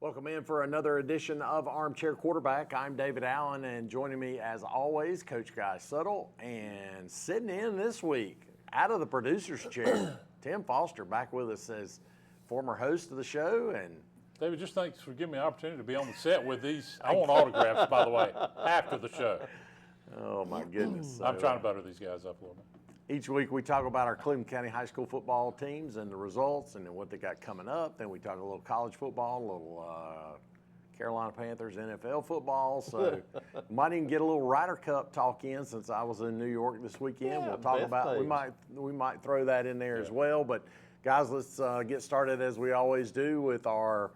Welcome in for another edition of Armchair Quarterback. I'm David Allen, and joining me as always, Coach Guy Suttle, and sitting in this week, out of the producer's chair, Tim Foster, back with us as former host of the show. And David, just thanks for giving me an opportunity to be on the set with these. I want autographs, by the way, after the show. Oh, my goodness. I'm trying to butter these guys up a little bit. Each week we talk about our Cleveland County High School football teams and the results and then what they got coming up. Then we talk a little college football, a little Carolina Panthers NFL football. So might even get a little Ryder Cup talk in since I was in New York this weekend. Yeah, we'll talk about we might throw that in there as well. But guys, let's get started as we always do with our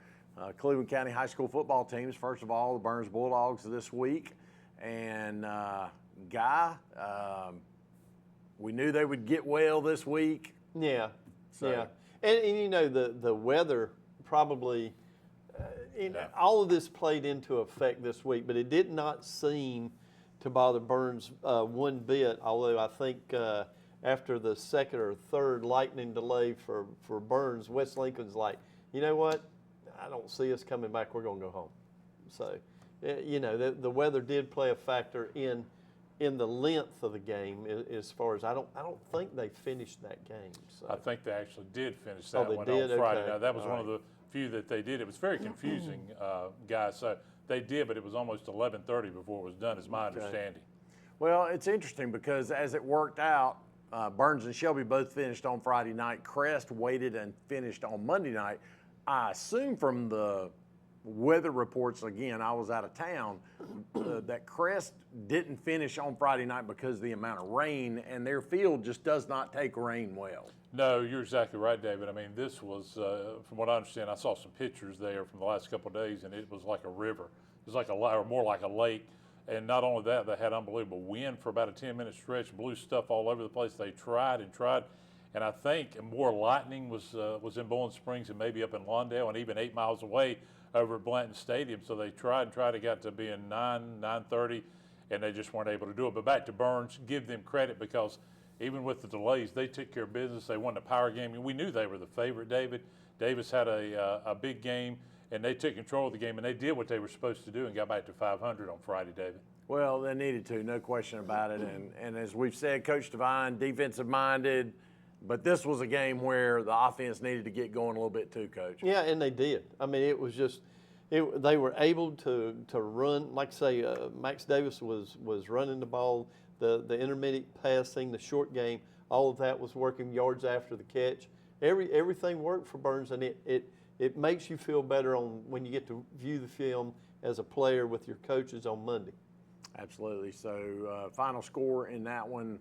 Cleveland County High School football teams. First of all, the Burns Bulldogs this week, and Guy. We knew they would get well this week. Yeah, So- yeah. And you know, the weather probably, all of this played into effect this week, but it did not seem to bother Burns one bit, although I think after the second or third lightning delay for Burns, West Lincoln's like, you know what, I don't see us coming back, we're going to go home. So, you know, the weather did play a factor in the length of the game, as far as I don't think they finished that game. So. I think they actually did finish that they one did? on Friday. Okay. Now, that was All one of the few that they did. It was very confusing, guys. So they did, but it was almost 11:30 before it was done, is my understanding. Well, it's interesting because as it worked out, Burns and Shelby both finished on Friday night. Crest waited and finished on Monday night. I assume from the weather reports, again, I was out of town, that Crest didn't finish on Friday night because of the amount of rain, and their field just does not take rain well. No, you're exactly right, David. I mean, this was, from what I understand, I saw some pictures there from the last couple of days, and it was like a river. It was like or more like a lake. And not only that, they had unbelievable wind for about a 10-minute stretch, blew stuff all over the place. They tried and tried. And I think more lightning was in Bowling Springs and maybe up in Lawndale and even 8 miles away over at Blanton Stadium. So they tried and tried. It got to be 9:30, and they just weren't able to do it. But back to Burns, give them credit because even with the delays, they took care of business. They won the power game. And we knew they were the favorite, David. Davis had a big game, and they took control of the game, and they did what they were supposed to do and got back to 500 on Friday, David. Well, they needed to, no question about it. And as we've said, Coach Devine, defensive-minded, but this was a game where the offense needed to get going a little bit too, Coach. Yeah, and they did. I mean, it was just they were able to run. Like I say, Max Davis was running the ball, the intermediate passing, the short game. All of that was working, yards after the catch. Everything worked for Burns, and it makes you feel better when you get to view the film as a player with your coaches on Monday. Absolutely. So final score in that one,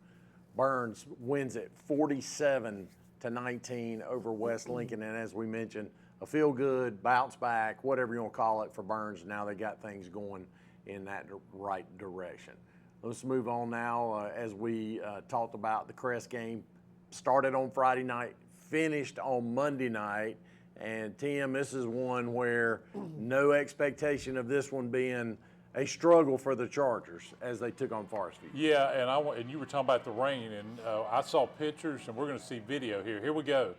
Burns wins it 47-19 over West Lincoln. And as we mentioned, a feel-good, bounce back, whatever you want to call it for Burns. Now they got things going in that right direction. Let's move on now as we talked about the Crest game. Started on Friday night, finished on Monday night. And Tim, this is one where no expectation of this one being a struggle for the Chargers as they took on Forest View. Yeah, and you were talking about the rain, and I saw pictures, and we're going to see video here. Here we go.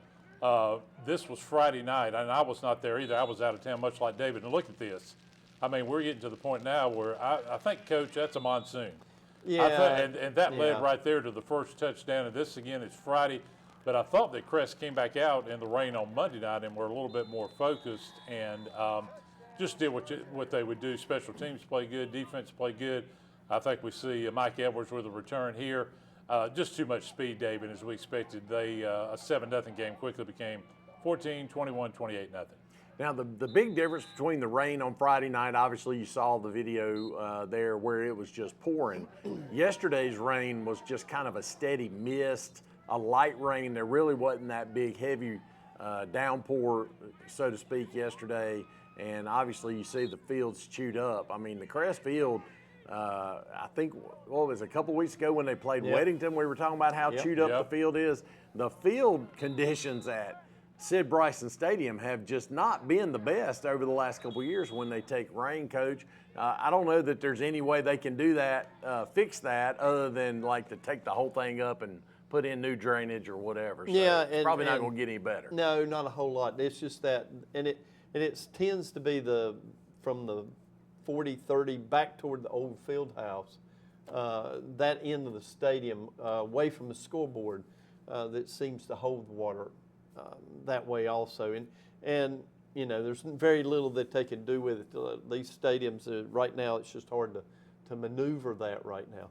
This was Friday night, and I was not there either. I was out of town, much like David. And look at this. I mean, we're getting to the point now where I think, Coach, that's a monsoon. Yeah, and that led right there to the first touchdown. And this, again, is Friday. But I thought that Crest came back out in the rain on Monday night and were a little bit more focused and just did what they would do. Special teams play good, defense play good. I think we see Mike Edwards with a return here. Just too much speed, David, as we expected. A 7-0 game quickly became 14, 21, 28-0. Now, the big difference between the rain on Friday night, obviously you saw the video there where it was just pouring. Yesterday's rain was just kind of a steady mist, a light rain. There really wasn't that big, heavy downpour, so to speak, yesterday. And obviously you see the field's chewed up. I mean, the Crest field, I think, what was it, a couple weeks ago when they played Weddington, we were talking about how chewed up the field is. The field conditions at Sid Bryson Stadium have just not been the best over the last couple of years when they take rain, Coach. I don't know that there's any way they can do that, fix that, other than like to take the whole thing up and put in new drainage or whatever. So yeah, it's probably not going to get any better. No, not a whole lot. It's just that, and and it tends to be from the 40, 30 back toward the old field house, that end of the stadium, away from the scoreboard, that seems to hold the water that way also. And you know, there's very little that they can do with it. These stadiums, right now, it's just hard to maneuver that right now.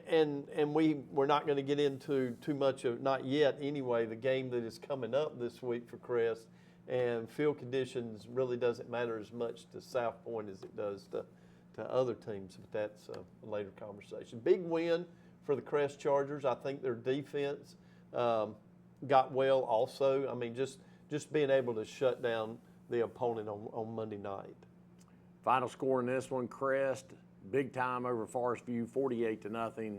And we're not going to get into too much of, not yet anyway, the game that is coming up this week for Crest. And field conditions really doesn't matter as much to South Point as it does to other teams, but that's a later conversation. Big win for the Crest Chargers. I think their defense got well also. I mean, just being able to shut down the opponent on Monday night. Final score in this one, Crest, big time over Forest View, 48-0.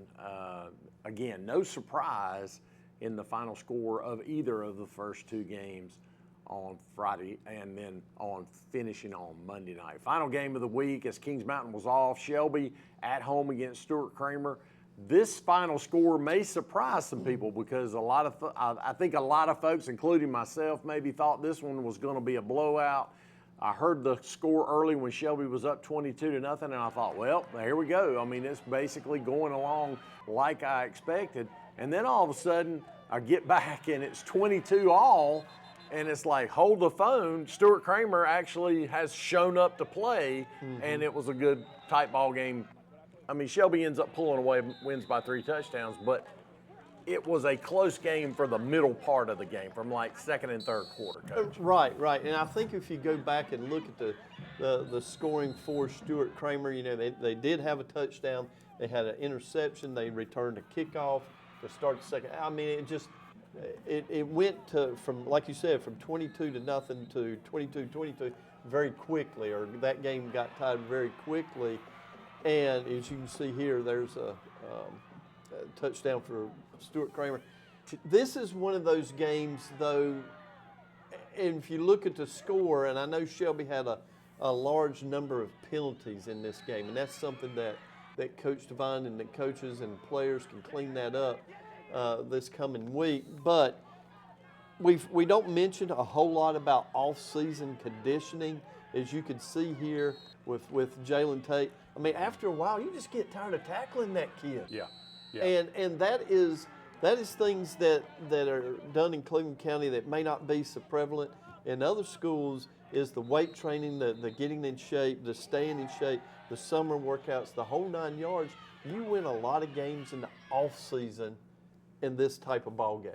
Again, no surprise in the final score of either of the first two games on Friday and then on finishing on Monday night. Final game of the week as Kings Mountain was off. Shelby at home against Stuart Kramer. This final score may surprise some people because I think a lot of folks, including myself, maybe thought this one was going to be a blowout. I heard the score early when Shelby was up 22-0, and I thought, well, here we go. I mean, it's basically going along like I expected. And then all of a sudden, I get back and it's 22-all. And it's like, hold the phone. Stuart Kramer actually has shown up to play, and it was a good tight ball game. I mean, Shelby ends up pulling away, wins by 3 touchdowns, but it was a close game for the middle part of the game, from like second and third quarter, Coach. Right. And I think if you go back and look at the scoring for Stuart Kramer, you know, they did have a touchdown. They had an interception. They returned a kickoff to start the second. I mean, it went from, like you said, from 22-0 to 22-22 very quickly, or that game got tied very quickly. And as you can see here, there's a touchdown for Stuart Kramer. This is one of those games, though, and if you look at the score, and I know Shelby had a large number of penalties in this game, and that's something that Coach Devine and the coaches and players can clean that up this coming week. But we don't mention a whole lot about off-season conditioning, as you can see here with Jalen Tate. I mean, after a while, you just get tired of tackling that kid. Yeah. And that is things that are done in Cleveland County that may not be so prevalent in other schools. Is the weight training, the getting in shape, the staying in shape, the summer workouts, the whole 9 yards. You win a lot of games in the off season in this type of ball game.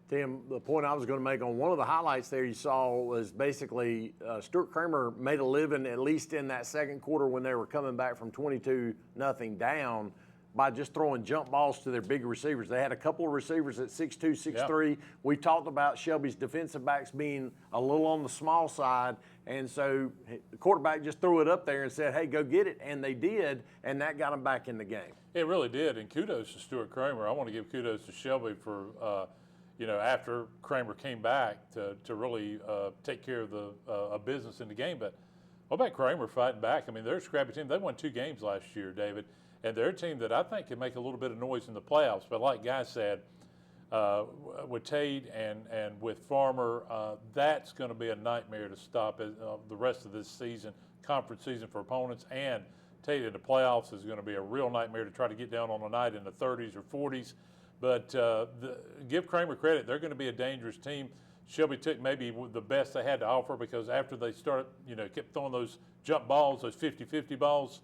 Tim, the point I was going to make on one of the highlights there you saw was basically Stuart Kramer made a living, at least in that second quarter when they were coming back from 22-0 down, by just throwing jump balls to their big receivers. They had a couple of receivers at 6'2", 6'3". We talked about Shelby's defensive backs being a little on the small side, and so the quarterback just threw it up there and said, hey, go get it, and they did, and that got them back in the game. It really did, and kudos to Stuart Kramer. I want to give kudos to Shelby for after Kramer came back to really take care of a business in the game. But what about Kramer fighting back? I mean, they're a scrappy team. They won 2 games last year, David, and they're a team that I think can make a little bit of noise in the playoffs. But like Guy said, with Tate and with Farmer, that's going to be a nightmare to stop the rest of this season, conference season for opponents. And Tate in the playoffs is going to be a real nightmare to try to get down on a night in the 30s or 40s. But give Kramer credit. They're going to be a dangerous team. Shelby took maybe the best they had to offer, because after they started, kept throwing those jump balls, those 50-50 balls,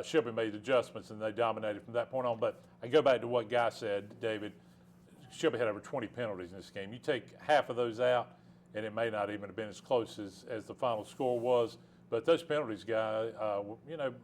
Shelby made adjustments and they dominated from that point on. But I go back to what Guy said, David. Shelby had over 20 penalties in this game. You take half of those out, and it may not even have been as close as the final score was. But those penalties, Guy,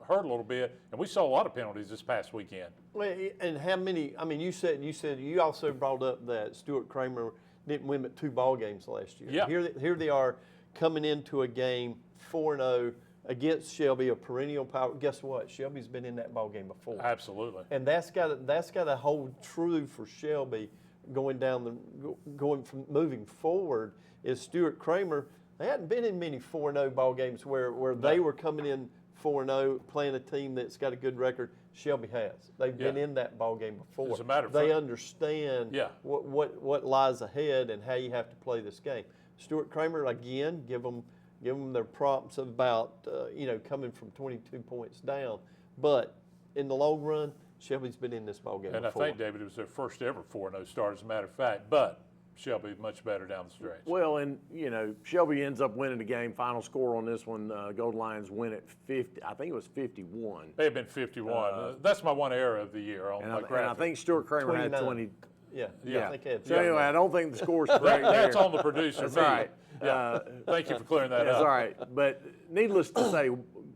hurt a little bit, and we saw a lot of penalties this past weekend. Well, and how many? I mean, you said you also brought up that Stuart Kramer didn't win but 2 ball games last year. Yeah. Here they are coming into a game 4-0 against Shelby, a perennial power. Guess what? Shelby's been in that ball game before. Absolutely. And that's got to hold true for Shelby going from moving forward. Is Stuart Kramer? They hadn't been in many 4-0 ball games where they were coming in 4-0, playing a team that's got a good record. Shelby has. They've been in that ball game before. As a matter of they fact, understand what lies ahead and how you have to play this game. Stuart Kramer, again, give them give them their props about, coming from 22 points down. But in the long run, Shelby's been in this ballgame And before. I think, David, it was their first ever 4-0 start, as a matter of fact. But Shelby much better down the stretch. Well, and, Shelby ends up winning the game. Final score on this one, Golden Lions win at 50. I think it was 51. May have been 51. That's my one error of the year on And my I graphic. think Stuart Kramer had 29. 20. Yeah, Yeah. I think they had So anyway, I don't think the score's correct there. That's on the producer. That's me. all right. Yeah. Thank you for clearing that That's up. all right. But needless to say,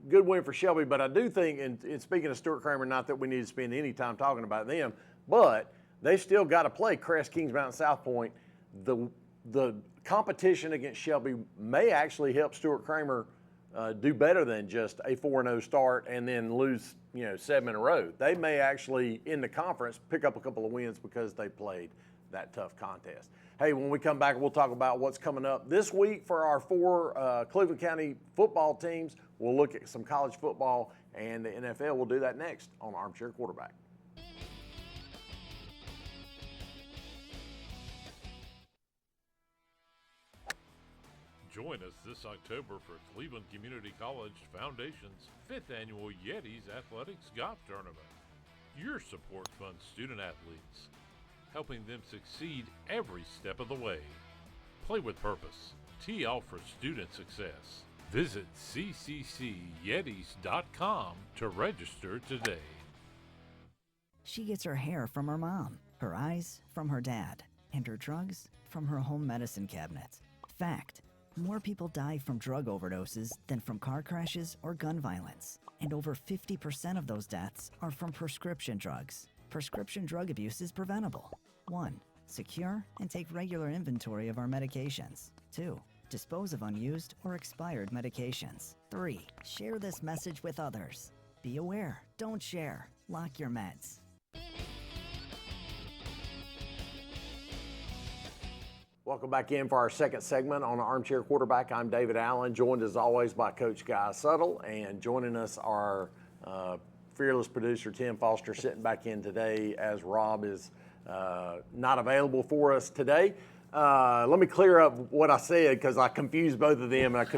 good win for Shelby. But I do think, and speaking of Stuart Kramer, not that we need to spend any time talking about them, but they still got to play Crest, Kings Mountain, South Point. The competition against Shelby may actually help Stuart Kramer do better than just a 4-0 start and then lose 7 in a row. They may actually, in the conference, pick up a couple of wins because they played that tough contest. Hey, when we come back, we'll talk about what's coming up this week for our 4 Cleveland County football teams. We'll look at some college football and the NFL. We'll do that next on Armchair Quarterback. Join us this October for Cleveland Community College Foundation's 5th Annual Yetis Athletics Golf Tournament. Your support funds student athletes, helping them succeed every step of the way. Play with purpose. Tee off for student success. Visit cccyetis.com to register today. She gets her hair from her mom, her eyes from her dad, and her drugs from her home medicine cabinet. Fact. More people die from drug overdoses than from car crashes or gun violence. And over 50% of those deaths are from prescription drugs. Prescription drug abuse is preventable. 1. Secure and take regular inventory of our medications. 2. Dispose of unused or expired medications. 3. Share this message with others. Be aware. Don't share. Lock your meds. Welcome back in for our second segment on Armchair Quarterback. I'm David Allen, joined as always by Coach Guy Suttle, and joining us our fearless producer Tim Foster, sitting back in today as Rob is not available for us today. Let me clear up what I said because I confused both of them, and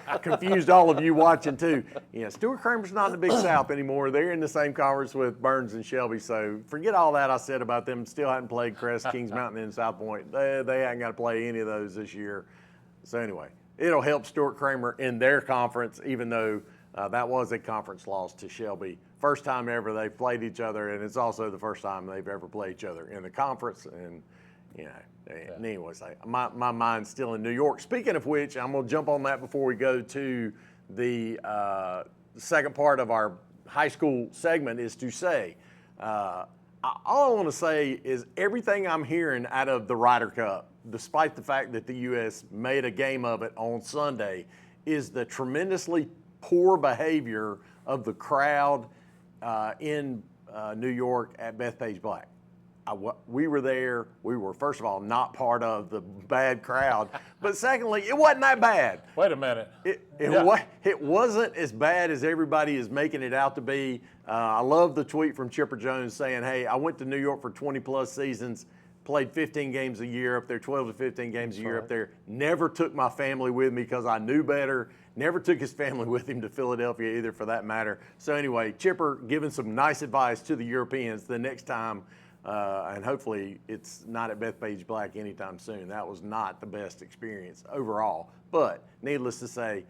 I confused all of you watching too. Stuart Kramer's not in the Big South anymore. They're in the same conference with Burns and Shelby, so forget all that I said about them. Still hadn't played Crest, Kings Mountain, and South Point. They hadn't got to play any of those this year. So anyway, it'll help Stuart Kramer in their conference, even though that was a conference loss to Shelby. First time ever they've played each other, and it's also the first time they've ever played each other in the conference. And anyways, my mind's still in New York. Speaking of which, I'm going to jump on that before we go to the second part of our high school segment is to say, all I want to say is everything I'm hearing out of the Ryder Cup, despite the fact that the U.S. made a game of it on Sunday, is the tremendously poor behavior of the crowd in New York at Bethpage Black. We were there. We were, first of all, not part of the bad crowd. But secondly, it wasn't that bad. Wait a minute. It wasn't as bad as everybody is making it out to be. I love the tweet from Chipper Jones saying, hey, I went to New York for 20-plus seasons, played 15 games a year up there, 12 to 15 games a year up there. Never took my family with me because I knew better. Never took his family with him to Philadelphia either, for that matter. So anyway, Chipper giving some nice advice to the Europeans the next time. And hopefully it's not at Bethpage Black anytime soon. That was not the best experience overall. But needless to say,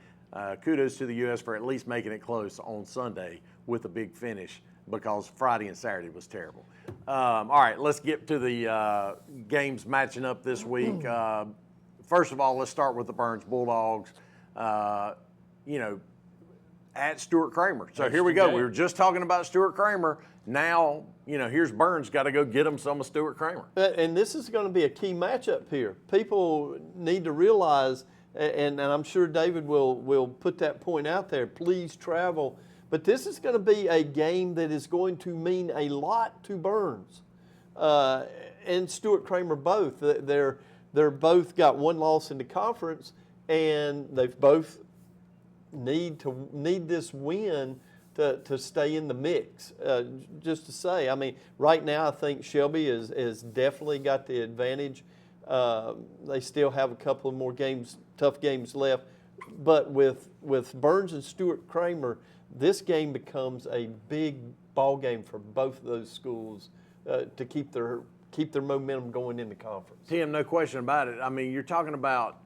kudos to the U.S. for at least making it close on Sunday with a big finish, because Friday and Saturday was terrible. All right, let's get to the games matching up this week. First of all, let's start with the Burns Bulldogs, at Stuart Kramer. So here we go. We were just talking about Stuart Kramer. Now, here's Burns, got to go get him some of Stuart Kramer. And this is going to be a key matchup here. People need to realize, and I'm sure David will put that point out there, please travel. But this is going to be a game that is going to mean a lot to Burns and Stuart Kramer both. They're both got one loss in the conference, and they've both need this win to stay in the mix. Just to say, I mean, right now I think Shelby is definitely got the advantage. They still have a couple of more games, tough games left. But with Burns and Stuart Kramer, this game becomes a big ball game for both of those schools to keep their momentum going into conference. Tim, no question about it. I mean, you're talking about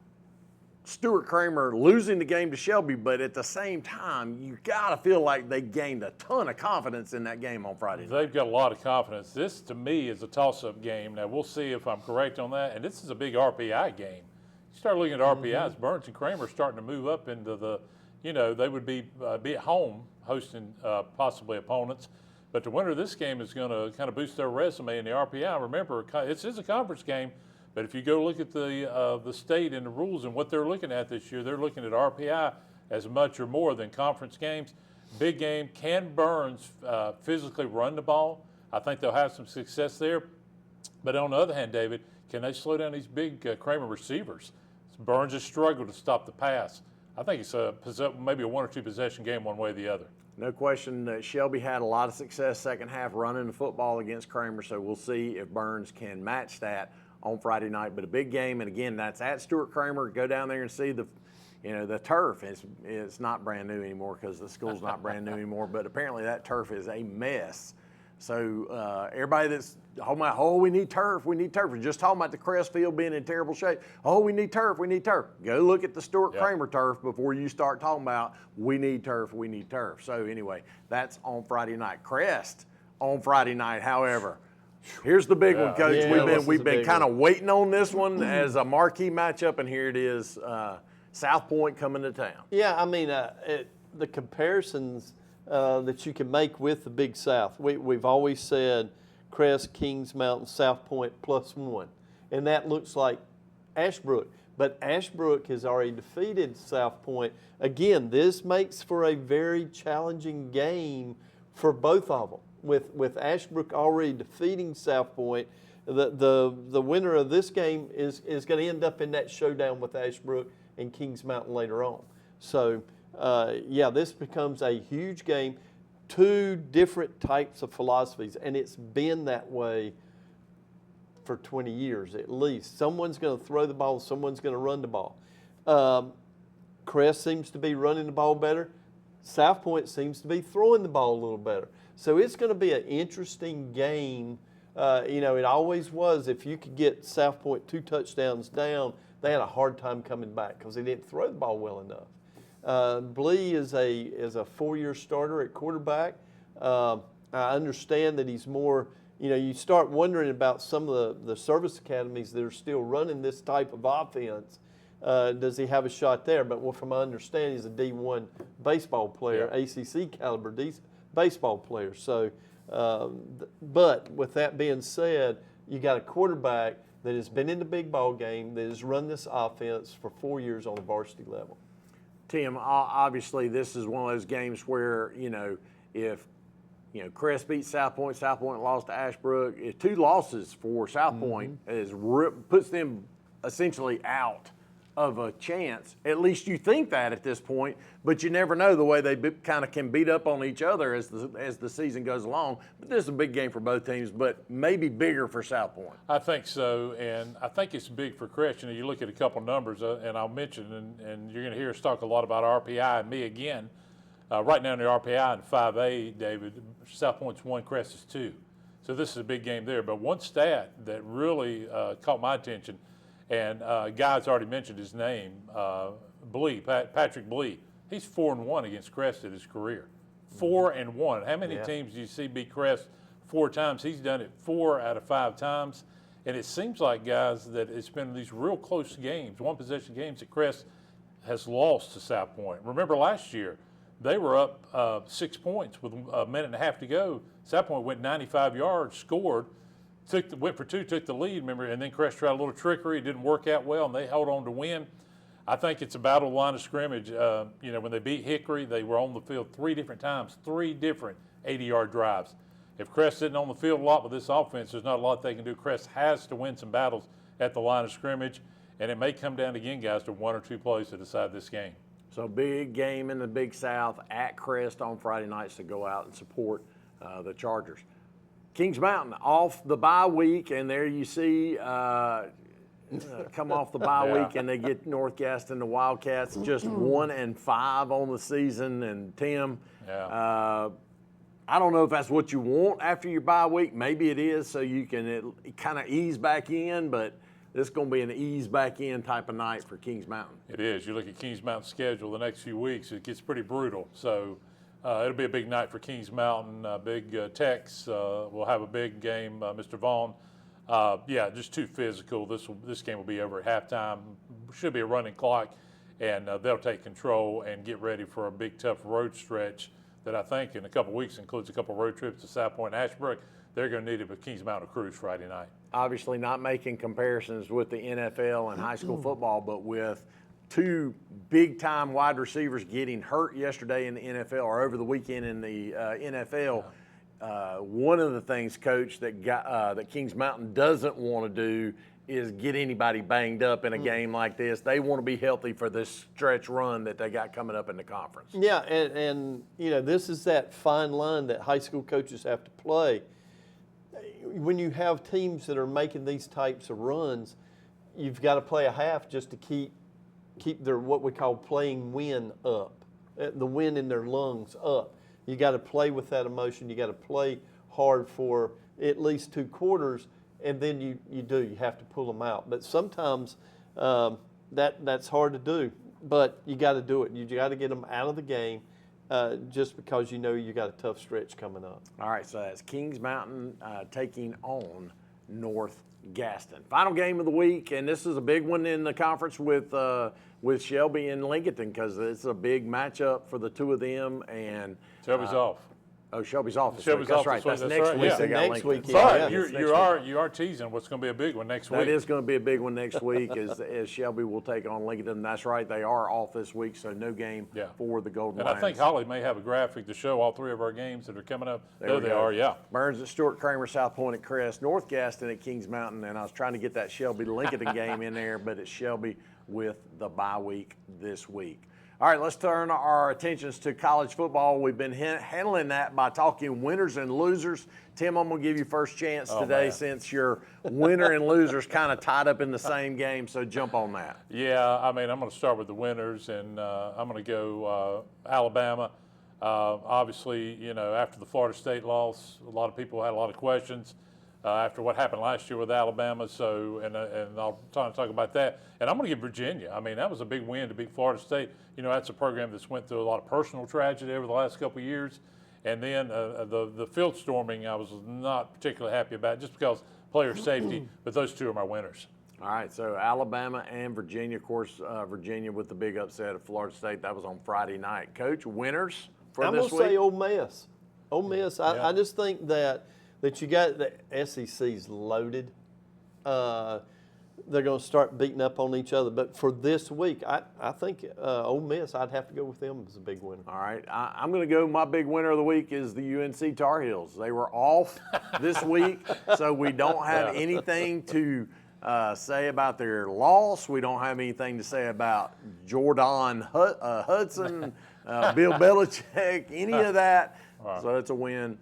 Stuart Kramer losing the game to Shelby, but at the same time, you got to feel like they gained a ton of confidence in that game on Friday night. They've got a lot of confidence. This, to me, is a toss-up game. Now, we'll see if I'm correct on that. And this is a big RPI game. You start looking at RPIs, Burns and Kramer starting to move up into the, they would be at home hosting possibly opponents. But the winner of this game is going to kind of boost their resume in the RPI. Remember, it is a conference game. But if you go look at the state and the rules and what they're looking at this year, they're looking at RPI as much or more than conference games. Big game. Can Burns physically run the ball? I think they'll have some success there. But on the other hand, David, can they slow down these big Kramer receivers? Burns has struggled to stop the pass. I think it's maybe a 1 or 2 possession game one way or the other. No question that Shelby had a lot of success second half running the football against Kramer, so we'll see if Burns can match that on Friday night. But a big game, and again, that's at Stuart Kramer. Go down there and see the turf. It's not brand new anymore because the school's not brand new anymore, but apparently that turf is a mess. So everybody that's talking about, oh, we need turf, we're just talking about the Crest Field being in terrible shape. Oh, we need turf. Go look at the Stuart Kramer turf before you start talking about we need turf. So anyway, that's on Friday night. Crest on Friday night, however. Here's the big one, Coach. We've been kind of waiting on this one as a marquee matchup, and here it is. South Point coming to town. Yeah, I mean, the comparisons that you can make with the Big South. We've always said Crest, Kings Mountain, South Point +1, and that looks like Ashbrook. But Ashbrook has already defeated South Point. Again, this makes for a very challenging game for both of them. With Ashbrook already defeating South Point, the winner of this game is going to end up in that showdown with Ashbrook and Kings Mountain later on. So, this becomes a huge game. 2 different types of philosophies, and it's been that way for 20 years at least. Someone's going to throw the ball, someone's going to run the ball. Crest seems to be running the ball better. South Point seems to be throwing the ball a little better. So it's going to be an interesting game. It always was. If you could get South Point 2 touchdowns down, they had a hard time coming back because they didn't throw the ball well enough. Blee is a 4-year starter at quarterback. I understand that he's more, you start wondering about some of the service academies that are still running this type of offense. Does he have a shot there? But from my understanding, he's a D1 baseball player, ACC caliber baseball player. So, but with that being said, you got a quarterback that has been in the big ball game, that has run this offense for 4 years on a varsity level. Tim, obviously this is one of those games where, if Crest beats South Point lost to Ashbrook, 2 losses for South Point puts them essentially out of a chance. At least you think that at this point, but you never know the way they kind of can beat up on each other as the season goes along. But this is a big game for both teams, but maybe bigger for South Point. I think so, and I think it's big for Crest. You look at a couple numbers, and I'll mention, and you're going to hear us talk a lot about RPI and me again. Right now in the RPI and 5A, David, South Point's 1, Crest is 2. So this is a big game there. But one stat that really caught my attention, and Guy's already mentioned his name, Patrick Blee. He's 4-1 against Crest in his career. 4-1. How many teams do you see beat Crest 4 times? He's done it 4 out of 5 times. And it seems like, guys, that it's been these real close games, 1-possession games that Crest has lost to South Point. Remember last year, they were up 6 points with a minute and a half to go. South Point went 95 yards, scored, went for 2, took the lead, remember, and then Crest tried a little trickery. It didn't work out well, and they held on to win. I think it's a battle line of scrimmage. When they beat Hickory, they were on the field 3 different times, 3 different 80-yard drives. If Crest isn't on the field a lot with this offense, there's not a lot they can do. Crest has to win some battles at the line of scrimmage, and it may come down again, guys, to 1 or 2 plays to decide this game. So big game in the Big South at Crest on Friday nights to go out and support the Chargers. Kings Mountain off the bye week, and there you see come off the bye Yeah. week and they get North Gaston, the Wildcats, just 1-5 on the season. And Tim, Yeah. I don't know if that's what you want after your bye week. Maybe it is, so you can kind of ease back in, but this is going to be an ease back in type of night for Kings Mountain. It is. You look at Kings Mountain's schedule the next few weeks, it gets pretty brutal. So it'll be a big night for Kings Mountain. Big Tex will have a big game. Mr. Vaughn, yeah, just too physical. This game will be over at halftime. Should be a running clock, and they'll take control and get ready for a big, tough road stretch that I think in a couple weeks includes a couple road trips to South Point and Ashbrook. They're going to need it with Kings Mountain Cruise Friday night. Obviously not making comparisons with the NFL and high school football, but with two big-time wide receivers getting hurt yesterday in the NFL or over the weekend in the NFL, one of the things, Coach, that Kings Mountain doesn't want to do is get anybody banged up in a game like this. They want to be healthy for this stretch run that they got coming up in the conference. Yeah, and you know, this is that fine line that high school coaches have to play. When you have teams that are making these types of runs, you've got to play a half just to keep their what we call playing wind up, the wind in their lungs up. You got to play with that emotion. You got to play hard for at least 2 quarters, and then you have to pull them out. But sometimes that's hard to do. But you got to do it. You got to get them out of the game. Just because you know you got a tough stretch coming up. All right, so that's Kings Mountain taking on North Gaston. Final game of the week, and this is a big one in the conference with Shelby and Lincoln because it's a big matchup for the two of them. And Shelby's off. Oh, Shelby's off this Shelby's week. That's off right. this week. That's That's next right, week. yeah. They got Next Lincoln. week, But yeah. you are teasing what's going to be a big one next week. That is going to be a big one next week as Shelby will take on Lincoln. That's right. They are off this week, so no game for the Golden And Lions. I think Holly may have a graphic to show all 3 of our games that are coming up. There we they go. are, yeah. Burns at Stuart Kramer, South Point at Crest, North Gaston at Kings Mountain, and I was trying to get that Shelby Lincoln game in there, but it's Shelby with the bye week this week. All right, let's turn our attentions to college football. We've been handling that by talking winners and losers. Tim, I'm going to give you first chance today since your winner and losers kind of tied up in the same game, so jump on that. Yeah, I mean, I'm going to start with the winners, and I'm going to go Alabama. Obviously, you know, after the Florida State loss, a lot of people had a lot of questions after what happened last year with Alabama. So, and I'll talk about that. And I'm going to give Virginia. I mean, that was a big win to beat Florida State. You know, that's a program that's went through a lot of personal tragedy over the last couple of years. And then the field storming, I was not particularly happy about just because player safety. But those two are my winners. All right, so Alabama and Virginia. Of course, Virginia with the big upset of Florida State. That was on Friday night. Coach, winners for I'm this going to week? say Ole Miss. Ole Miss, I just think that you got the SEC's loaded. They're going to start beating up on each other. But for this week, I think Ole Miss, I'd have to go with them as a big winner. All right, I'm going to go. My big winner of the week is the UNC Tar Heels. They were off this week, so we don't have anything to say about their loss. We don't have anything to say about Jordan Hudson, Bill Belichick, any of that. Right. So it's a win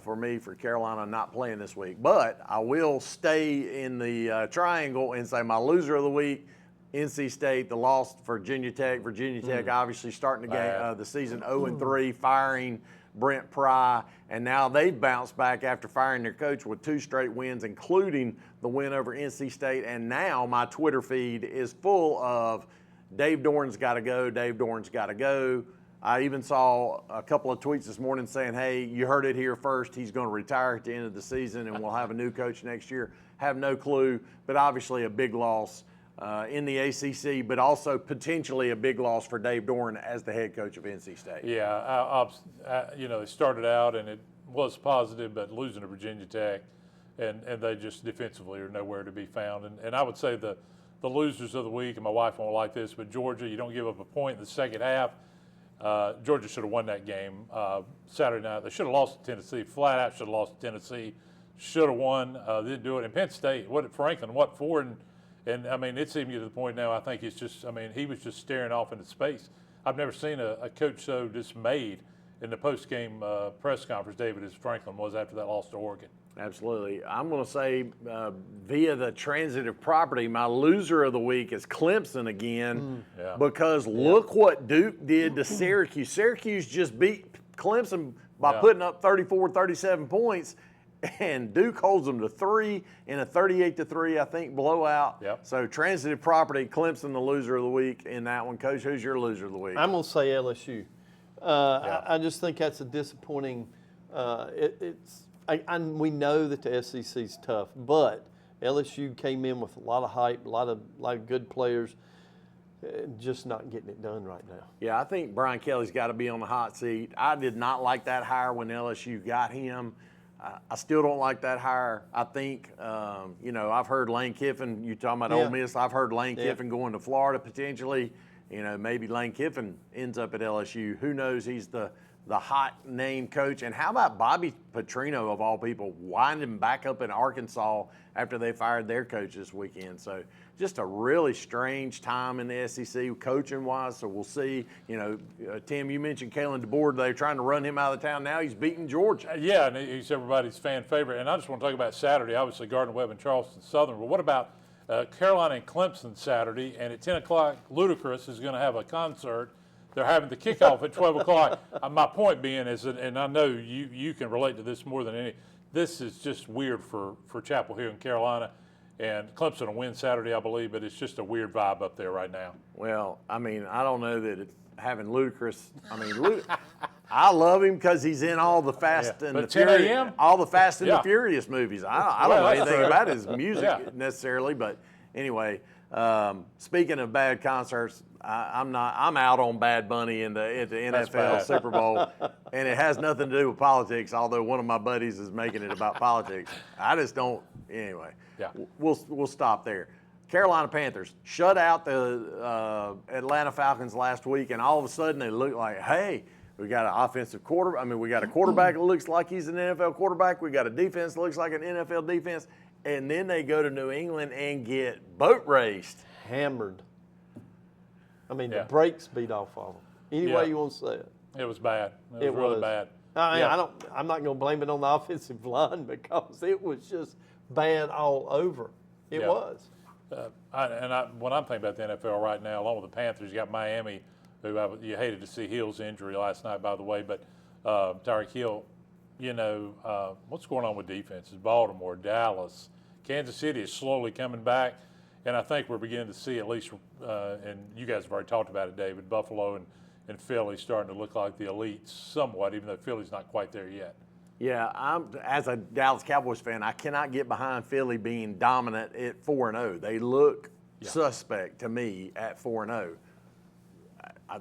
for me for Carolina not playing this week. But I will stay in the triangle and say my loser of the week, NC State, the loss for Virginia Tech. Virginia Tech obviously starting the game, the season 0-3, firing Brent Pry, and now they've bounced back after firing their coach with 2 straight wins, including the win over NC State. And now my Twitter feed is full of Dave Doran's got to go, Dave Doran's got to go. I even saw a couple of tweets this morning saying, hey, you heard it here first. He's going to retire at the end of the season, and we'll have a new coach next year. Have no clue, but obviously a big loss in the ACC, but also potentially a big loss for Dave Doran as the head coach of NC State. Yeah, you know, they started out and it was positive, but losing to Virginia Tech, and they just defensively are nowhere to be found. And I would say the losers of the week, and my wife won't like this, but Georgia, you don't give up a point in the second half. Georgia should have won that game Saturday night. They should have lost to Tennessee. Flat out should have lost to Tennessee. Should have won. Didn't do it. And Penn State, Franklin, 4 and I mean, it's even to the point now, I think it's just, I mean, he was just staring off into space. I've never seen a coach so dismayed in the post-game press conference, David, as Franklin was after that loss to Oregon. Absolutely. I'm going to say via the transitive property, my loser of the week is Clemson again because look what Duke did to Syracuse. Syracuse just beat Clemson by putting up 34, 37 points, and Duke holds them to 3 in a 38-3, I think, blowout. Yep. So transitive property, Clemson the loser of the week in that one. Coach, who's your loser of the week? I'm going to say LSU. I just think that's a disappointing we know that the SEC is tough, but LSU came in with a lot of hype, a lot of good players, just not getting it done right now. Yeah, I think Brian Kelly's got to be on the hot seat. I did not like that hire when LSU got him. I still don't like that hire. I think, I've heard Lane Kiffin, you talking about Ole Miss, I've heard Lane Kiffin going to Florida potentially. Maybe Lane Kiffin ends up at LSU. Who knows? He's the hot name coach. And how about Bobby Petrino, of all people, winding back up in Arkansas after they fired their coach this weekend? So just a really strange time in the SEC coaching-wise. So we'll see. Tim, you mentioned Kalen DeBoer. They're trying to run him out of town now. He's beating Georgia. Yeah, and he's everybody's fan favorite. And I just want to talk about Saturday. Obviously, Gardner-Webb and Charleston Southern. But what about Carolina and Clemson Saturday? And at 10 o'clock, Ludacris is going to have a concert. They're having the kickoff at 12 o'clock. My point being is, and I know you can relate to this more than any, this is just weird for Chapel Hill in Carolina. And Clemson will win Saturday, I believe, but it's just a weird vibe up there right now. Well, I don't know that it's having Ludacris. I love him because he's in all the Fast and the Furious, all the Fast and the Furious movies. I don't know anything about his music necessarily, but anyway. Speaking of bad concerts, I'm out on Bad Bunny at the NFL Super Bowl, and it has nothing to do with politics. Although one of my buddies is making it about politics, I just don't. Anyway, we'll stop there. Carolina Panthers shut out the Atlanta Falcons last week, and all of a sudden they look like, hey, we got an offensive quarterback. We got a quarterback that looks like he's an NFL quarterback. We got a defense that looks like an NFL defense. And then they go to New England and get boat raced. Hammered. The brakes beat off of them. Any way you want to say it. It was bad. It was really bad. I'm not going to blame it on the offensive line because it was just bad all over. It was. When I'm thinking about the NFL right now, along with the Panthers, you got Miami, who you hated to see Hill's injury last night, by the way, but Tyreek Hill, what's going on with defenses? Baltimore, Dallas, Kansas City is slowly coming back, and I think we're beginning to see at least, and you guys have already talked about it, David, Buffalo and Philly starting to look like the elites somewhat, even though Philly's not quite there yet. Yeah, as a Dallas Cowboys fan, I cannot get behind Philly being dominant at 4-0. They look suspect to me at 4-0.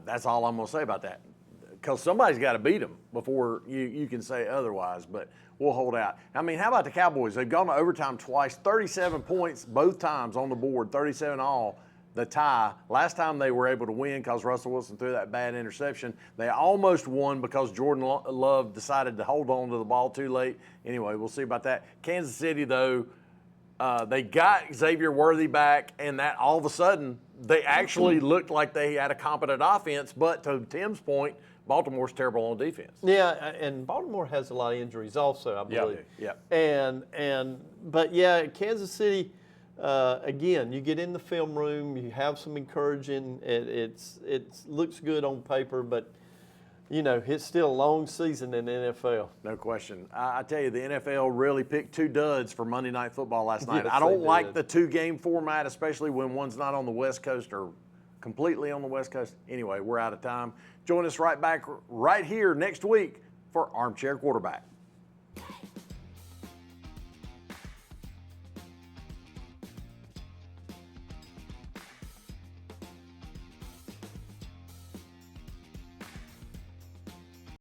That's all I'm going to say about that. Because somebody's got to beat them before you can say otherwise, but we'll hold out. How about the Cowboys? They've gone to overtime twice, 37 points both times on the board, 37 all, the tie. Last time they were able to win because Russell Wilson threw that bad interception. They almost won because Jordan Love decided to hold on to the ball too late. Anyway, we'll see about that. Kansas City, though, they got Xavier Worthy back, and that all of a sudden they actually looked like they had a competent offense, but to Tim's point, Baltimore's terrible on defense. Yeah, and Baltimore has a lot of injuries also, I believe. Yeah. But Kansas City, again, you get in the film room, you have some encouraging. It looks good on paper, but it's still a long season in the NFL. No question. I tell you, the NFL really picked two duds for Monday Night Football last night. Yes, I don't like the two-game format, especially when one's not on the West Coast or completely on the West Coast. Anyway, we're out of time. Join us right back right here next week for Armchair Quarterback.